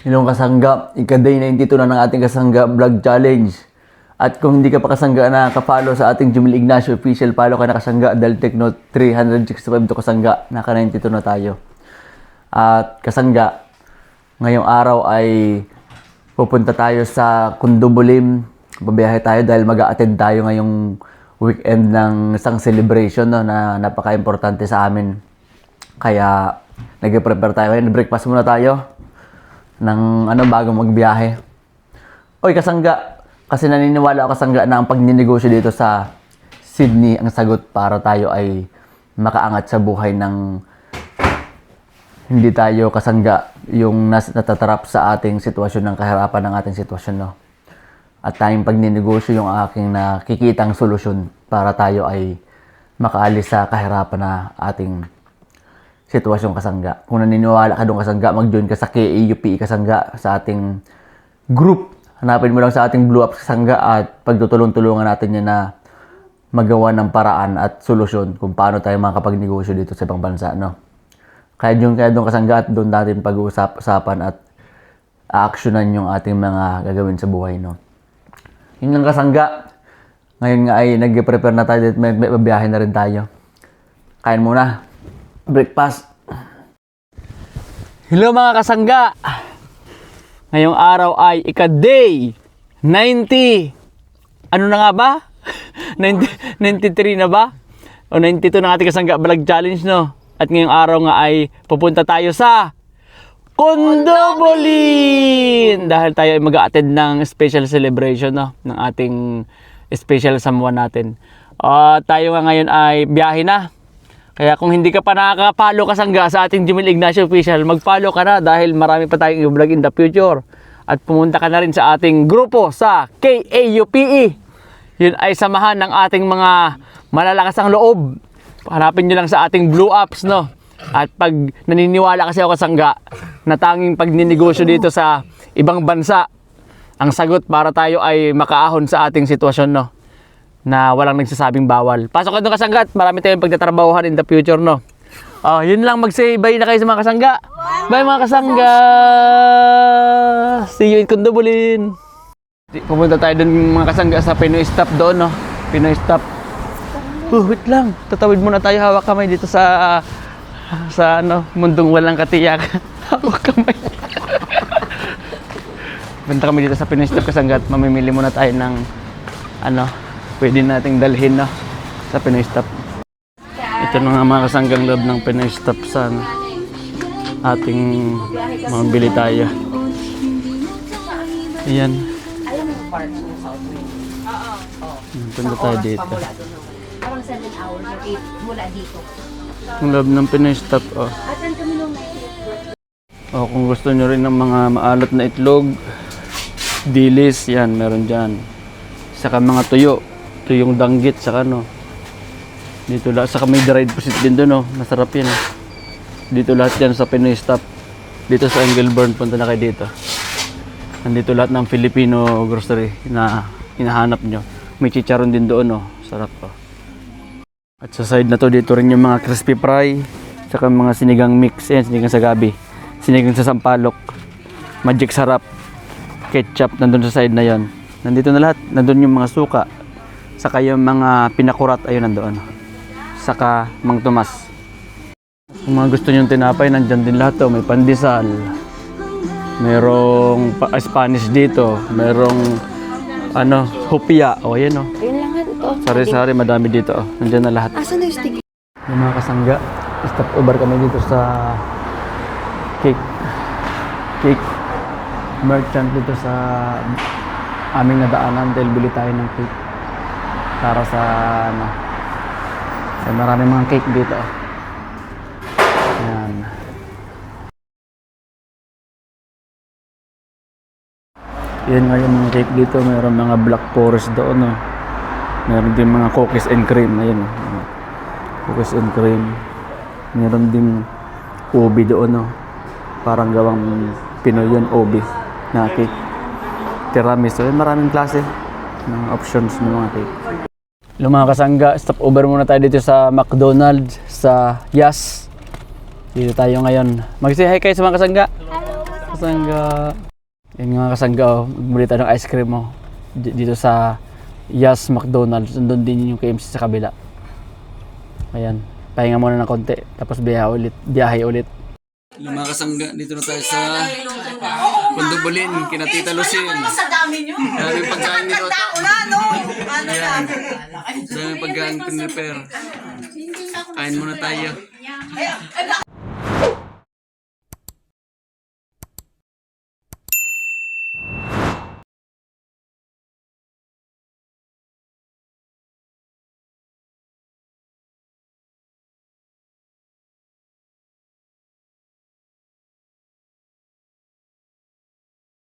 Hello kasangga, ika-day 92 na ng ating kasangga vlog challenge. At kung hindi ka pa kasangga na nakapalo sa ating Jumil Ignacio official, follow ka na kasangga dahil Tecno 365 to kasangga, naka 92 na tayo. At kasangga, ngayong araw ay pupunta tayo sa Kundubulim. Babiyahe tayo dahil mag-a-attend tayo ngayong weekend ng isang celebration na napaka-importante sa amin. Kaya nag-prepare tayo ngayon, breakfast muna tayo ng bago magbiyahe. Oy kasangga, kasi naniniwala ako kasangga na ang pagninegosyo dito sa Sydney ang sagot para tayo ay makaangat sa buhay ng hindi tayo kasangga yung natatrap sa ating sitwasyon ng kahirapan ng ating sitwasyon, no. At tayong pagninegosyo yung aking nakikitang solusyon para tayo ay makaalis sa kahirapan na ating sitwasyon kasangga. Kung naniniwala ka doon kasangga, mag-join ka sa KAUPE kasangga sa ating group. Hanapin mo lang sa ating Blue Ups kasangga at pagtutulong-tulungan natin yan na magawa ng paraan at solusyon kung paano tayo makapagnegosyo dito sa ibang bansa, no. Kaya doon kasangga at doon natin pag-uusapan at aaksyonan yung ating mga gagawin sa buhay, no. Yun lang kasangga. Ngayon nga ay nag-prepare na tayo, may babiyahe na rin tayo. Kain muna. Breakfast. Hello mga kasangga. Ngayong araw ay ika-day 90. Ano na nga ba? 93 na ba? O 92 na ating kasangga vlog challenge, no? At ngayong araw nga ay pupunta tayo sa Kundubulim! Dahil tayo ay mag-a-attend ng special celebration, no? Ng ating special someone natin. Tayo nga ngayon ay biyahe na. Kaya kung hindi ka pa nakaka-follow kasangga sa ating Jumil Ignacio official, mag-follow ka na dahil marami pa tayong i-vlog in the future. At pumunta ka na rin sa ating grupo sa KAUPE. Yun ay samahan ng ating mga malalakas ang loob. Hanapin nyo lang sa ating Blue Ups, no? At pag naniniwala kasi ako kasangga na tanging pagninegosyo dito sa ibang bansa, ang sagot para tayo ay makaahon sa ating sitwasyon, no? Na walang nagsasabing bawal. Pasok ka doon kasangga at marami tayong pagtatrabahuhan in the future, no? Yun lang, mag-say bye na kayo sa mga kasangga. Bye mga kasangga! See you in Kundubulim! Pumunta tayo doon mga kasangga sa Pinoy Stop doon, no? Pinoy Stop. Wait lang. Tatawid muna tayo, hawak kamay dito sa mundong walang katiyak. Hawak kamay. Punta kami dito sa Pinoy Stop kasangga at mamimili muna tayo ng pwede nating dalhin, no, sa Pinoy Stop. Ito na nga mga kasanggang loob ng Pinoy Stop sa ating mabili tayo. Ayan. Alam mo park ng Southway? Oo. Punta tayo dito. Parang 7 hours or 8 mula dito. Ang loob ng Pinoy Stop, Atan kami nung kung gusto nyo rin ng mga maalat na itlog, dilis, yan, meron dyan. Saka mga tuyo. Yung danggit, saka dito lahat, saka may dried pusit din doon, masarap yan, dito lahat yan sa Pinoy Stop dito sa Engelburn. Punta na kayo dito, nandito lahat ng Filipino grocery na hinahanap nyo. May chicharon din doon, sarap po. At sa side na to, dito rin yung mga crispy fry, saka mga sinigang mix, yan, sinigang sa gabi, sinigang sa sampalok, magic sarap, ketchup, nandun sa side na yon. Nandito na lahat, nandun yung mga suka, saka yung mga pinakurat, ayun nandoon. Saka Mang Tomas. Kung mga gusto nyo tinapay, nandyan din lahat to. May pandesal, merong Spanish dito, merong hopia. Ayan, ayun lang nga ito. sari-sari, madami dito, nandyan na lahat. Asan na yung stick? Yung mga kasangga, stop over kami dito sa cake merchant dito sa aming nadaanan dahil bili tayo ng cake para sa maraming mga cake dito. Ayan. Yan nga yung mga cake dito, mayroon mga black forest doon, meron din mga cookies and cream. Ayan, cookies and cream. Meron din ubi doon, parang gawang Pinoy yun, ubi na cake. Tiramisu, maraming klase ng options ng mga cake. Yung mga kasangga, stop over muna tayo dito sa McDonald's sa Yas. Dito tayo ngayon. Mag-say hi kayo sa mga kasangga. Hello, Kasangga. Yan mga kasangga, oh. Bumili tayo ng ice cream mo. Dito sa Yas McDonald's. Nandun din yung KMC sa kabila. Ayan. Pahinga muna ng konti. Tapos biyahe ulit. Mga kasangga, dito na tayo sa Kundubulin, kina Tita Lucin. Sa dami nyo. Maraming pagkain nito. Una, no? Ano na? Maraming pagkain pinrepair. Kain muna tayo.